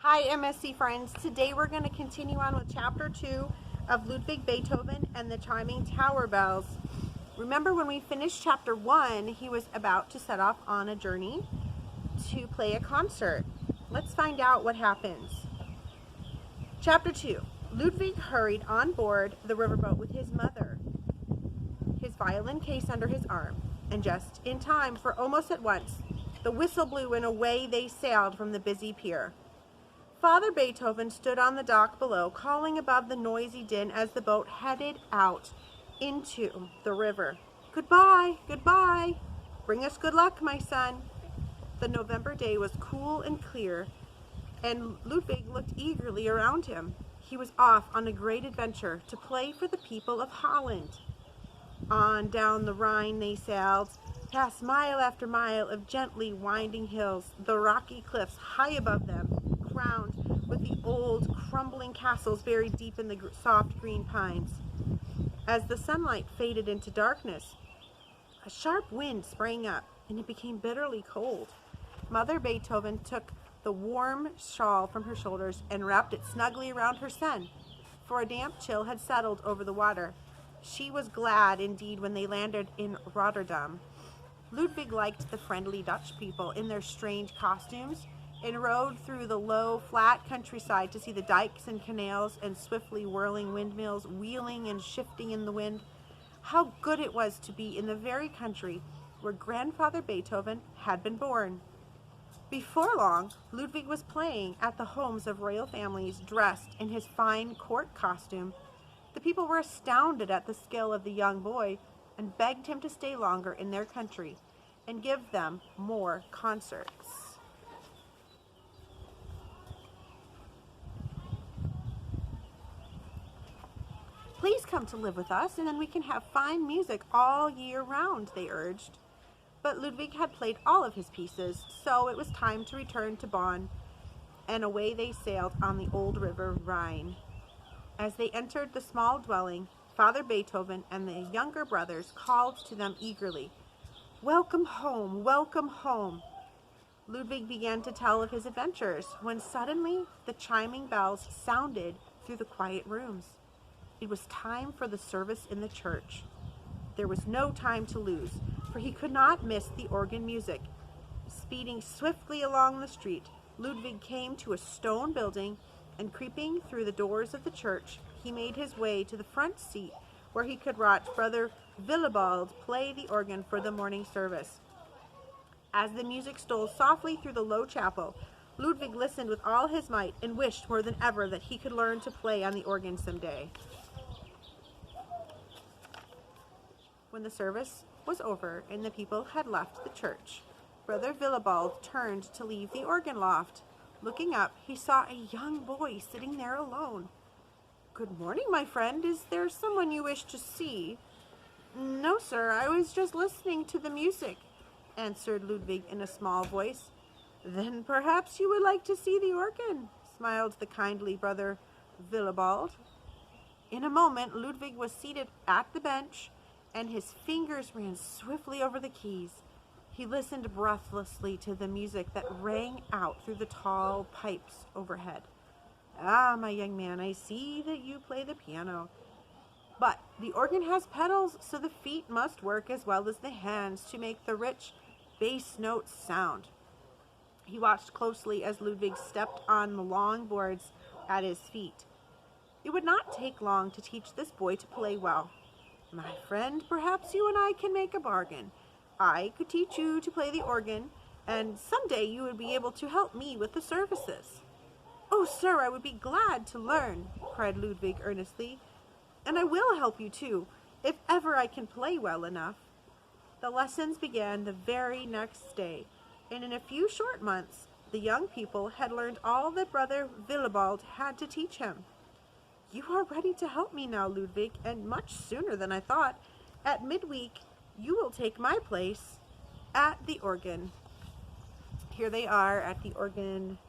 Hi MSC friends, today we're going to continue on with chapter 2 of Ludwig Beethoven and the Chiming Tower Bells. Remember when we finished chapter 1, he was about to set off on a journey to play a concert. Let's find out what happens. Chapter 2. Ludwig hurried on board the riverboat with his mother, his violin case under his arm, and just in time, for almost at once, the whistle blew and away they sailed from the busy pier. Father Beethoven stood on the dock below, calling above the noisy din as the boat headed out into the river. "Goodbye, goodbye. Bring us good luck, my son." The November day was cool and clear, and Ludwig looked eagerly around him. He was off on a great adventure to play for the people of Holland. On down the Rhine they sailed, past mile after mile of gently winding hills, the rocky cliffs high above them, crowned with the old crumbling castles buried deep in the soft green pines. As the sunlight faded into darkness, a sharp wind sprang up and it became bitterly cold. Mother Beethoven took the warm shawl from her shoulders and wrapped it snugly around her son, for a damp chill had settled over the water. She was glad indeed when they landed in Rotterdam. Ludwig liked the friendly Dutch people in their strange costumes and rode through the low, flat countryside to see the dikes and canals and swiftly whirling windmills wheeling and shifting in the wind. How good it was to be in the very country where Grandfather Beethoven had been born. Before long, Ludwig was playing at the homes of royal families dressed in his fine court costume. The people were astounded at the skill of the young boy and begged him to stay longer in their country and give them more concerts. "Please come to live with us, and then we can have fine music all year round," they urged. But Ludwig had played all of his pieces, so it was time to return to Bonn, and away they sailed on the old river Rhine. As they entered the small dwelling, Father Beethoven and the younger brothers called to them eagerly, "Welcome home, welcome home." Ludwig began to tell of his adventures, when suddenly the chiming bells sounded through the quiet rooms. It was time for the service in the church. There was no time to lose, for he could not miss the organ music. Speeding swiftly along the street, Ludwig came to a stone building, and creeping through the doors of the church, he made his way to the front seat where he could watch Brother Willibald play the organ for the morning service. As the music stole softly through the low chapel, Ludwig listened with all his might and wished more than ever that he could learn to play on the organ someday. When the service was over and the people had left the church, Brother Willibald turned to leave the organ loft. Looking up, he saw a young boy sitting there alone. "Good morning, my friend. Is there someone you wish to see?" "No, sir. I was just listening to the music," answered Ludwig in a small voice. "Then perhaps you would like to see the organ," smiled the kindly Brother Willibald. In a moment, Ludwig was seated at the bench, and his fingers ran swiftly over the keys. He listened breathlessly to the music that rang out through the tall pipes overhead. "Ah, my young man, I see that you play the piano. But the organ has pedals, so the feet must work as well as the hands to make the rich bass notes sound." He watched closely as Ludwig stepped on the long boards at his feet. It would not take long to teach this boy to play well. "My friend, perhaps you and I can make a bargain. I could teach you to play the organ, and someday you would be able to help me with the services." "Oh, sir, I would be glad to learn," cried Ludwig earnestly. "And I will help you too, if ever I can play well enough." The lessons began the very next day, and in a few short months, the young people had learned all that Brother Willibald had to teach him. "You are ready to help me now, Ludwig, and much sooner than I thought. At midweek, you will take my place at the organ." Here they are at the organ